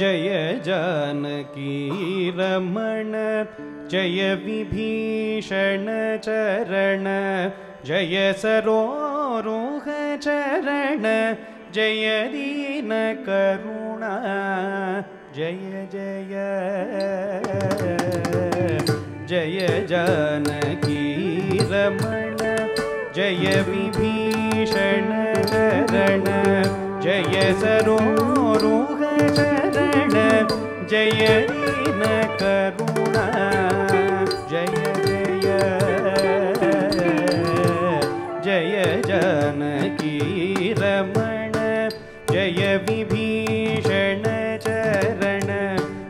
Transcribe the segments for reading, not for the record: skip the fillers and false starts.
जय जानकी रमण जय विभीषण चरण जय सरोरुह चरण जय दीन करुणा जय जय जय जानकी रमण जय विभीषण चरण जय सरोरुह चरण जय दीन करुणा जय जय जय जानकी रमण जय विभीषण चरण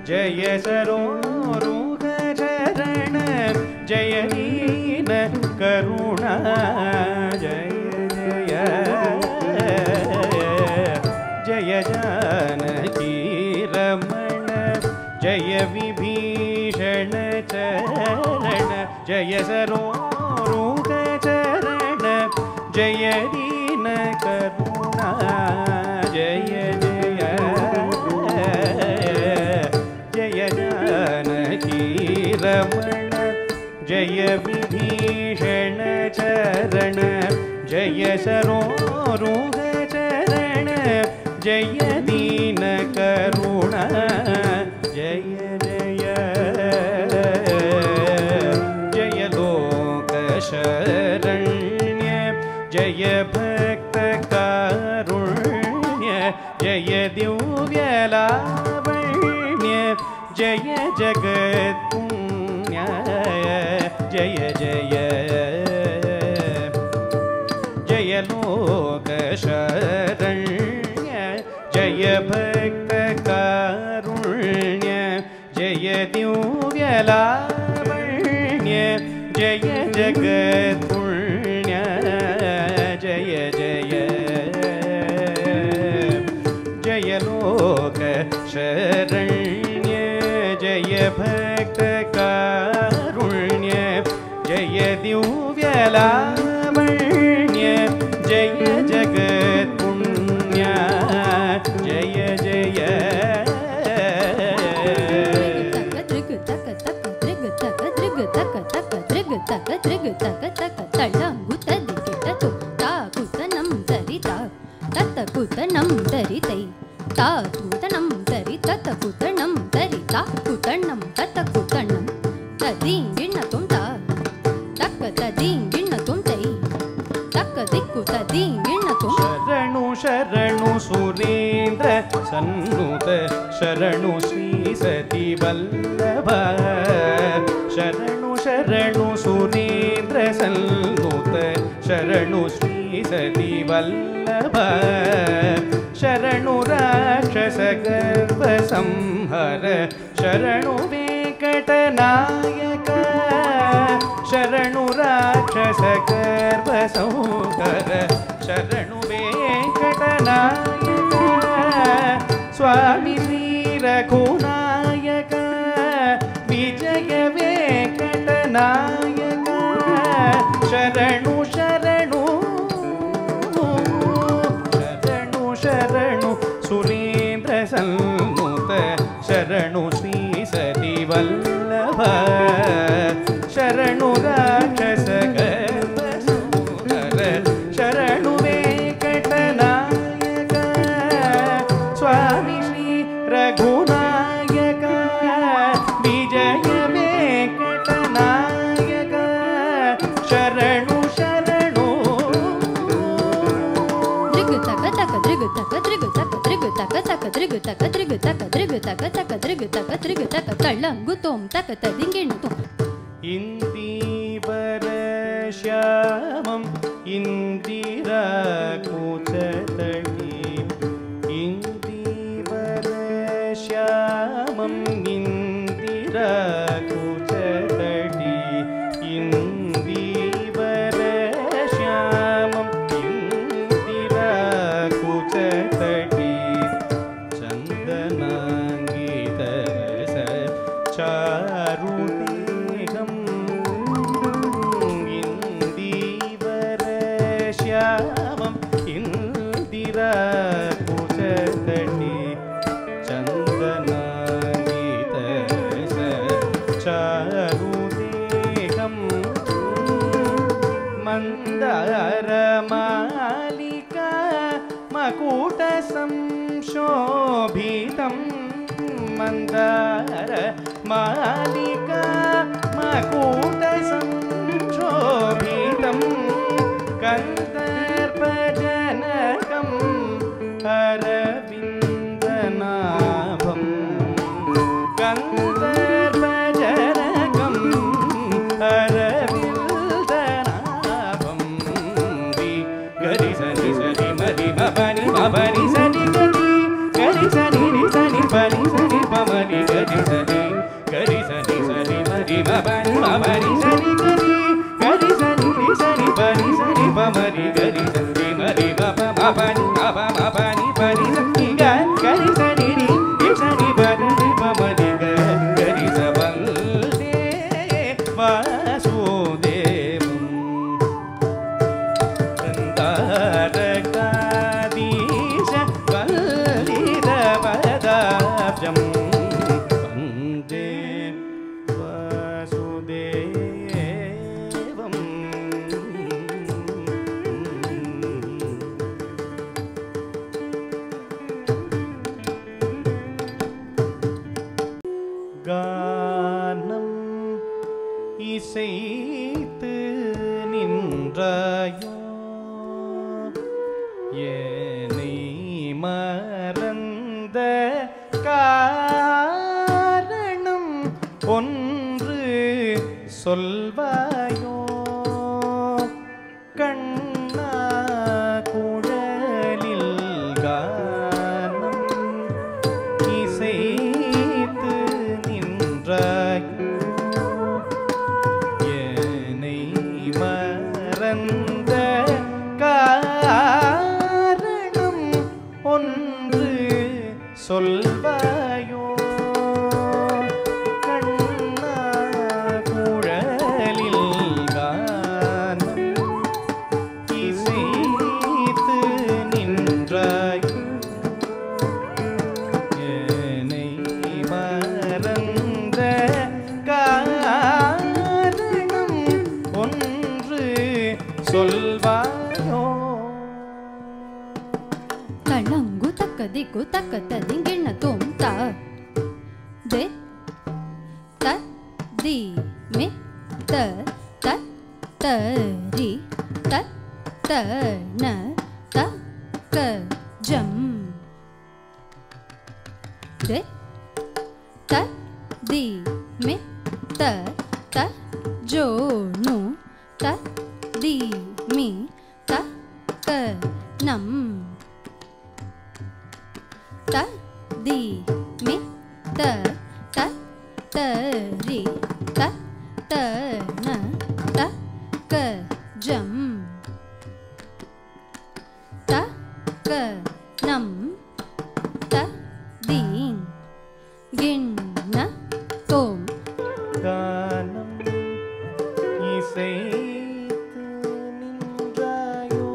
जय सरोरुह चरण जय दीन करुणा जय जय जय जानकी रमण जय विभीषण चरण जय सरोरुह चरण जय दीन करुणा जय जय जय जानकी रमण जय विभीषण चरण जय सरोरुह चरण जय दीन करुणा जय जय जय लोक शरण्य जय भक्त कारुण्य जय दिव्य लावण्य जय जगत पुण्य जय जय जय लोक शरण्य जय भक्त कारुण्य जय दिव्य लावण्य जय जगत पुण्य जय जय जय लोक शरण्य जय भक्त कारुण्य जय दिव्य लावण्य जय जगत पुण्य जय जय कुतनं दरितै तातुतनं दरि ततकुतनं दरि ताकुतनं ततकुतनं तदींगिणतुं ता तक तदींगिणतुं तै तक दिक्कु तदींगिणतुं शरणु शरणु सुरेन्द्र सन्नुत शरणु श्री सती वल्लभ शरणु शरणु सुरेन्द्र सन्नुत शरणु श्री सती वल्लभ शरणु राक्षस गर्भ संहर शरणु वेंकटनायक शरणु राक्षस गर्भ संहर शरणु वेंकटनायक स्वामी श्री रघुनायक विजय वेंकटनायक शरणु शरणु शरणु सुरेन्द्र सन्नुत शरणु श्री सती वल्लभ शरणु राक्षस गर्भ संहर शरणु वेंकटनायक स्वामी श्री रघुनायक विजय वेंकटनायक शरणु शरणु तळंगुतों तक तदिंगिणुतों इंदीवर श्यामं इंदिरा कुचतटी इंदीवर श्यामं इंदिरा कुचतटी इंदीवर श्यामं इंदिरा कुचतटी चंदनांगितरस चारुदेहं इंदीवर श्यामं इंदिरा कुचतटी चंदन शोभितं मन्दार मालिका मकुटसंशोभितं कन्दर्पजनकं अरविन्दनाभं कन्दर्पजनकं अरविन्दनाभं गरि सनि सनि मरि मपनि मपनि सनि गरि सनि नि सनि पनि सनि पमनि गरि सनि मरि मपनि मपनि सनि गरि सनि नि सनि पनि सनि पमनि गरि सनि मरि मप मपनि मप मपनि पनि सनि गरि सनि नि सनि पनि पमनि गरि सवन्दे वासुदेवम् वन्दारकाधीश वल्लितपदाब्जं वन्दे वासुदेवम् கானம் இசைத்து நின்றாயோ என்னை மறந்த காரணம் ஒன்று சொல்வாயோ கண்ணா குழலில் கானம் இசைத்து நின்றாயோ என்னை மறந்த காரணம் ஒன்று சொல்வாயோ கண்ணா குழலில் கானம் இசைத்து நின்றாயோ என்னை மறந்த காரணம் ஒன்று சொல்வாயோ ತಳಂಗು ತಕ್ಕ ದಿಕ್ಕು ತಕ್ಕ ತದಿಂಗಿಣ್ಣ ತೋಂತ ದೆ ತ ದಿ ಮೆ ತ ತ ತ ರಿ ತ ತ ನ ತ ಕ ಜಂ ದೆ ತ ದಿ ಮೆ ತ ತ ಜೋ ನು ತ ದಿ ಮಿ ತ ಕ ನಂ ತ ದಿ ಮಿ ತ ತ ತ ರಿ ತ ತ ನ ತ ಕ ಜಂ ತ ಕ ನಂ ತ ದಿ ಗಿಣ್ಣ ತೋಂ கானம் இசைத்து நின்றாயோ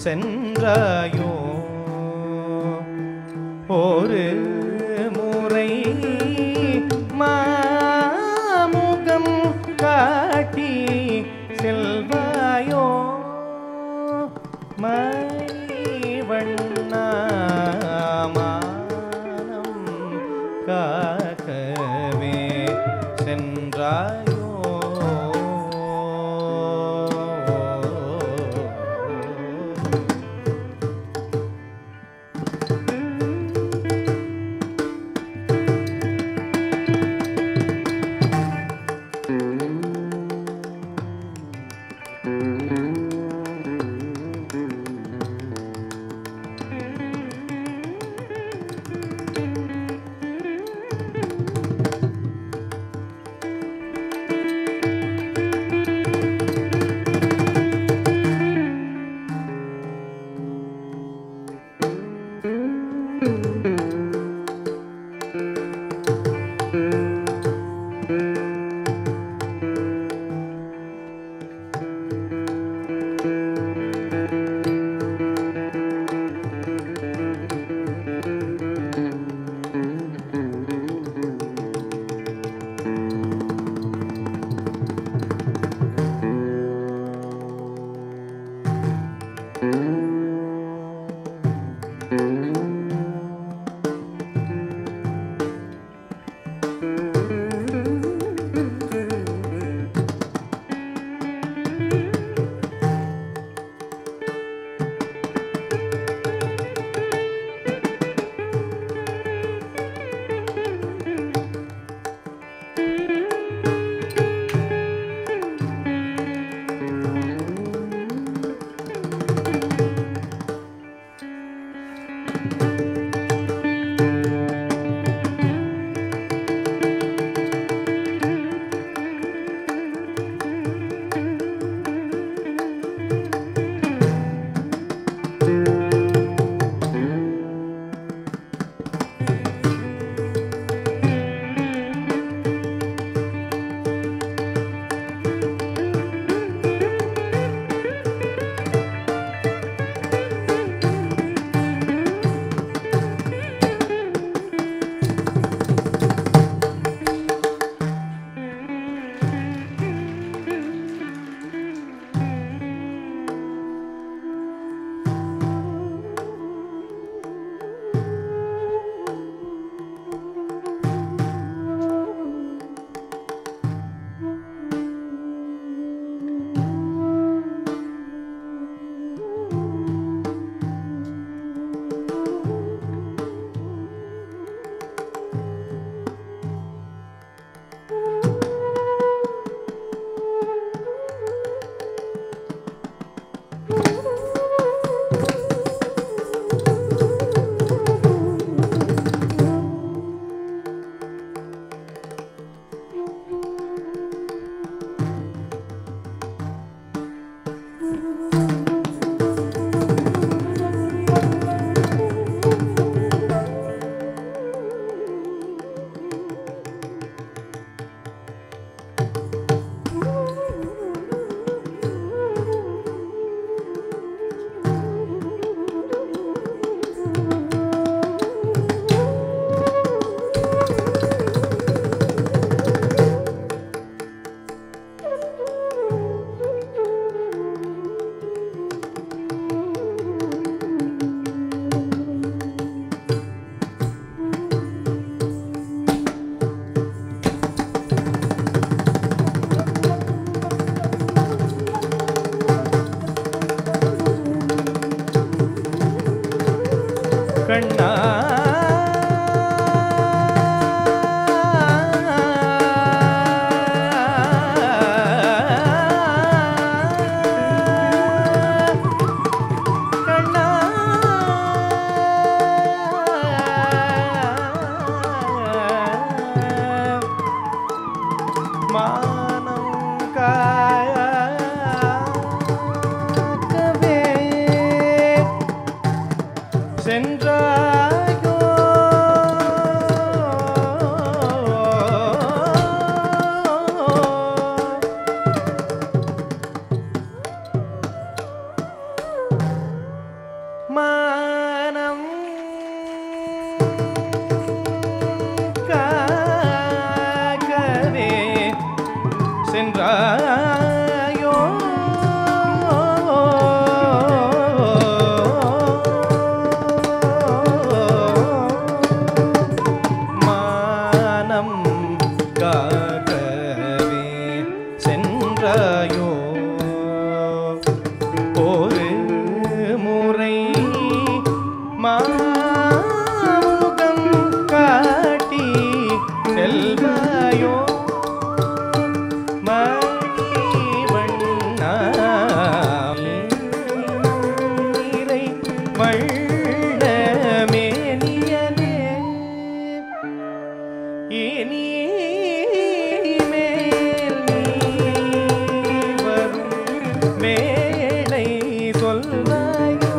சென்றாயோ ஒரு முறை மாமுகம் காட்டி செல்வாயோ மைவண்ணா மானம் காக்கவே சென்றாயோ கண்ணா சென்றாயோ வள்ளமேனியனே இனி மேல் நீ வரும் வேளை சொல்வாயோ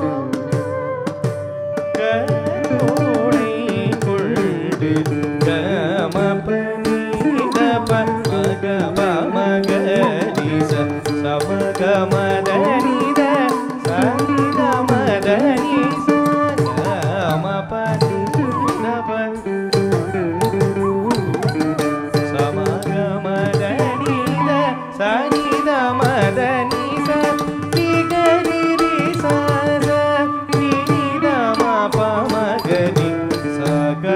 கருணை கொண்டு கமபனிதப மகமகரிச சமகமதனித சரிதமதனிச கமபனிதப சமகமதனித சரிதமதனிச திகரிரிச நிதமபமகரி சகபகபதனித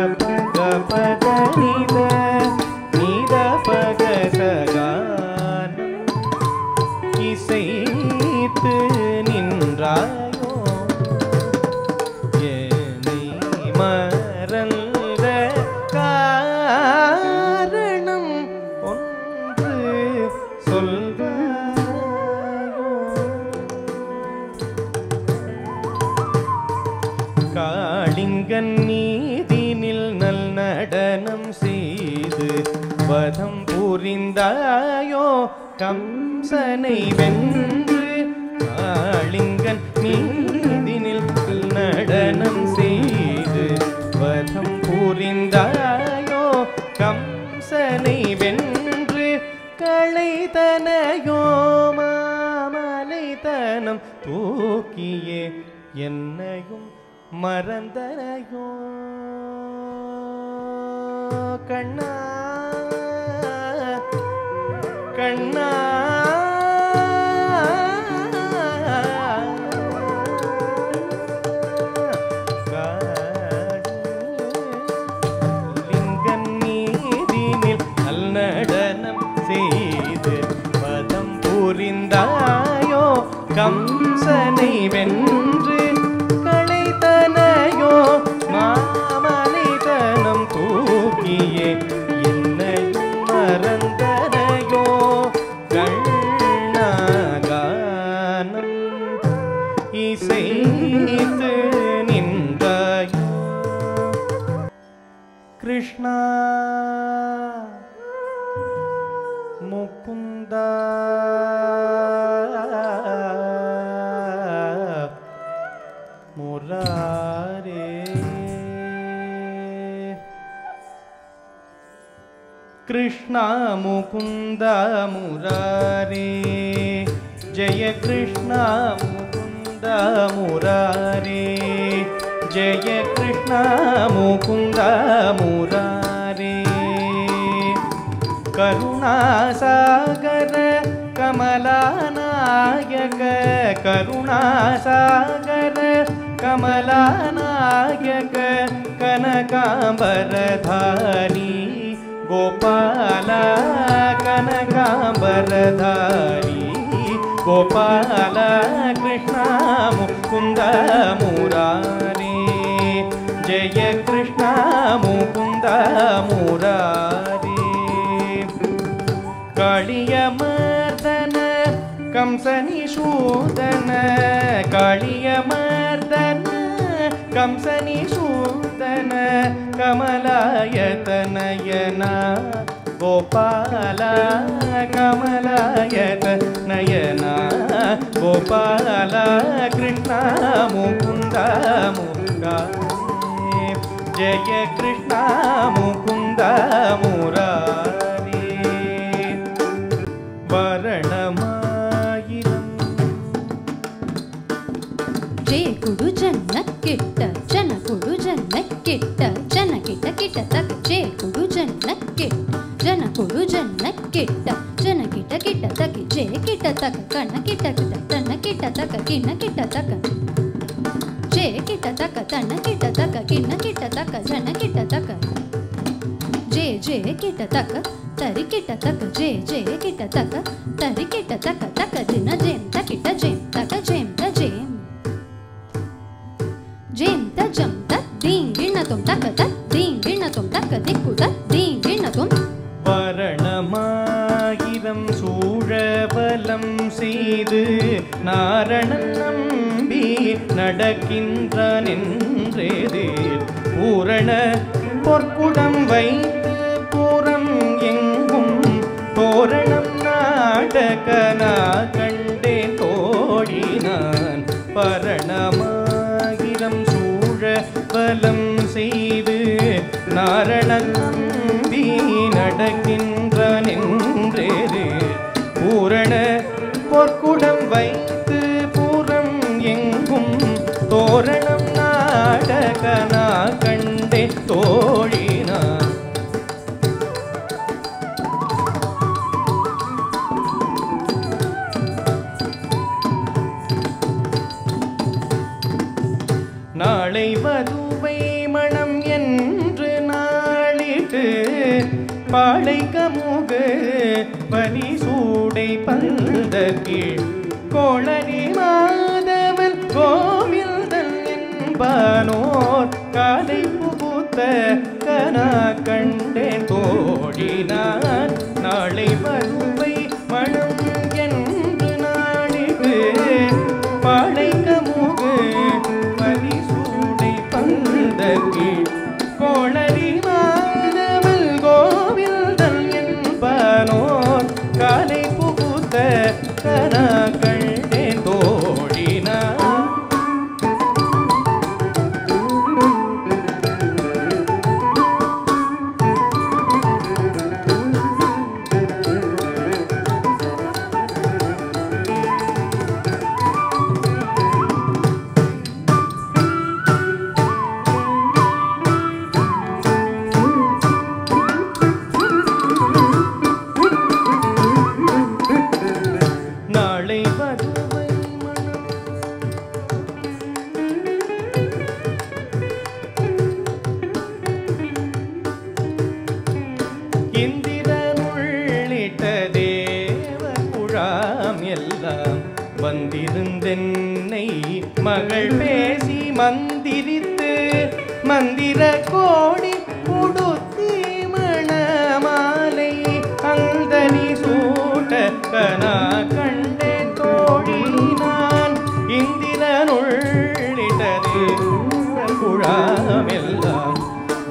நிதபகசகானம் இசைத்து நின்றாயோ என்னை மறந்த காரணம் ஒன்று சொல்வாயோ காளிங்கன் நீதினில் நல் நடனம் செய்து வதம் புரிந்தாயோ கம்சனை வென்று காளிங்கன் நீதினில் நல் நடனம் செய்து வதம் புரிந்தாயோ கம்சனை வென்று களைதனையோ மாமலைத்தனம் தூக்கியே என்னையும் மறந்தனையோ கண்ணா கண்ணா லிங்கன் நீதினில் நல்நடனம் செய்து பதம் புரிந்தாயோ கம்சனை வென்று களைத்தனையோ மாமலைத்தனம் தூக்கியே என்னையும் மறந்தனையோ கண்ணாகானம் இசைத்து நின்றாயோ கிருஷ்ணா முகுந்தா முராரே கிருஷ்ணா முகுந்தா முராரே ஜெய கிருஷ்ணா முகுந்தா முராரே ஜெய கிருஷ்ணா முகுந்தா முராரே கருணாசாகர கமலாநாயக கருணாசாகர கமலாநாயக கனகாம்பரதாரி கோபால கனகாம்பரதாரி கோபால கிருஷ்ணா முகுந்த முராரே ஜெய கிருஷ்ணா முகுந்த முராரே காளியமர்தன கம்சனிஷூதன காளியமர்தன கம்சனிஷூதன கமலாயதனயனா கோபால கமலாயதனயனா கோபால கிருஷ்ணா முகுந்த முராரே ஜெய கிருஷ்ணா முகுந்த முராரே வரணமாயிரம் ஜெய குடு ஜன்ன கிட்ட ஜன குடு ஜன்ன கிட்ட ஜன கிட்ட கிட்ட தக்க ஜெய குடு ஜன்ன கிட்ட ஜன குடு ஜன்ன கிட்ட ஜன கிட்ட கிட்ட தக்க ஜெய கிட்ட தக்க கண்ண கிட்ட கிட்ட தன்ன கிட்ட தக்க கிண்ண கிட்ட தக்க ஜெய கிட்ட தக்க தன்ன கிட்ட தக்க கிண்ண கிட்ட தக்க ஜன கிட்ட தக்க ஜெய ஜெய கிட்ட தக்க தரி கிட்ட தக்க ஜெய ஜெய கிட்ட தக்க தரி கிட்ட தக்க தக்க தின ஜெயம் தக்கிட்ட ஜெயம் தக்க ஜெயம் த ஜெயம் ஜெயம் த ஜம் த தீங் கிண்ணதும் தக்க த தீங் கிண்ணதும் தக்க திக்கு த தீங் கிண்ணதும் வரணமாயிரம் சூழபலம் செய்து நாரணன் நம்பி நடக்கின்றான் என்றேது பூரண பொற்குடம் வைத்து பூரம் எங்கும் தோரணம் நாடகனா கண்டே தோழினான் பரணமாகிரம் சூழ பலம் செய்து நாரணம்பி நடக்கின்றான் என்றேது பூரண பொற்குடம் வைத்து பூரம் எங்கும் தோரணம் நாடகனா கண்டே தோழினான் நாளை வதுவை மணம் என்று நாளிட்டு பாளை கமுகு பலி சூடை பந்த கீழ் கோளரி மாதவன் கோவில்தன் என்பானோர் காலை புகுத்த கனா கண்டேன் தோழினான் நாளை வதுவை மணம் என்று நாளிட்டு பாளை கமுகு கோளரி மாதவல் கோவில்தன் என்பானோர் காலை புகுத்த கனா கண்டே தோழினான் வந்திருந்தென்னை மகள் பேசி மந்திரித்து மந்திர கோடி உடுத்தி மணமாலை அந்தனி சூட்ட கனா கண்டே தோழினான் இந்திரனுள்ளிட்டதே குழாமெல்லாம்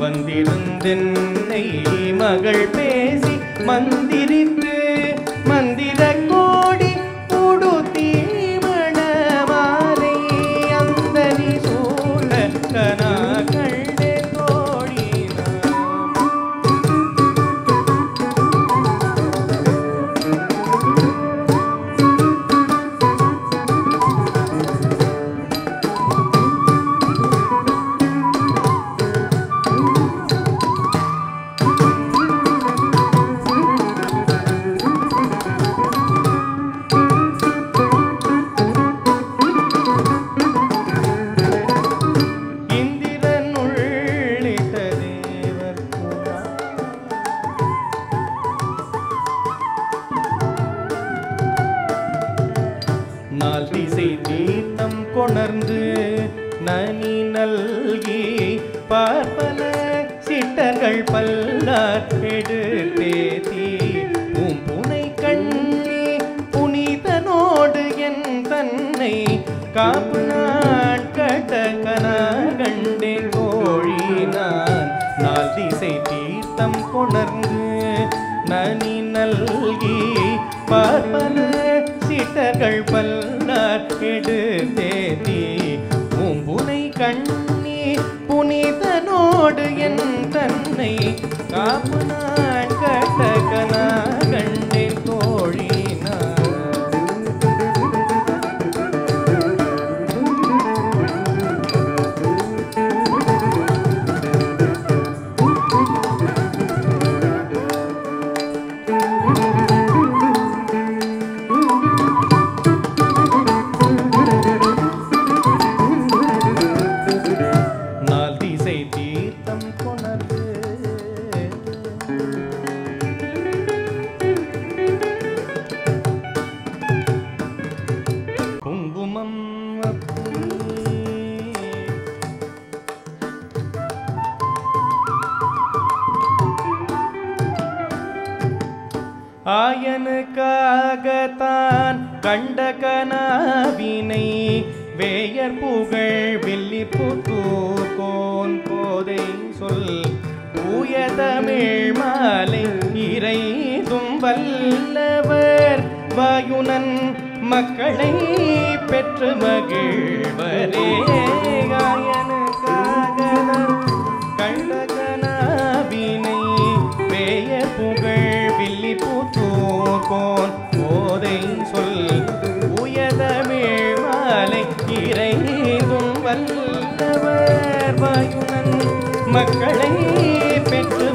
வந்திருந்தென்னை மகள் பேசி மந்திரித்து மந்திர கோடி உடுத்தி மணமாலை அந்தனி சூழ கனா கண்டே தோழினான் திசை தீர்த்தம் கொணர்ந்து நனி நல்கி பார்ப்பன சிட்டர்கள் பல்லார் எடுத்தேத்தி பூம்புனை கண்ணி புனிதனோடு என் தன்னை காப்பு நான் கட்டகனா கண்டே தோழினான் நாள் திசை தீர்த்தம் கொணர்ந்து நனி நல்கி பார்ப்பன சிட்டர்கள் பல்லார் எடுத்தேத்தி பூம்புனை கண்ணி புனிதனோடு என் தன்னை காப்பு நான் கட்டகனா கண்டே தோழினான் ஆயனுக்காகத்தான் கண்ட கனாவினை வேயர் புகழ் வில்லிபுத்தூர் கோன் கோதை சொல் தூய தமிழ் மாலை இறைதும் வல்லவர் வாயுனன் மக்களை பெற்று மகிழ்வரே கண்டகனாவினை வேயர் புகழ் வில்லிபுத்தூர் கோன் கோதை சொல் உயதமிழ் மாலை இறைதும் வல்லவர் வாயுனன் மக்களை பெற்று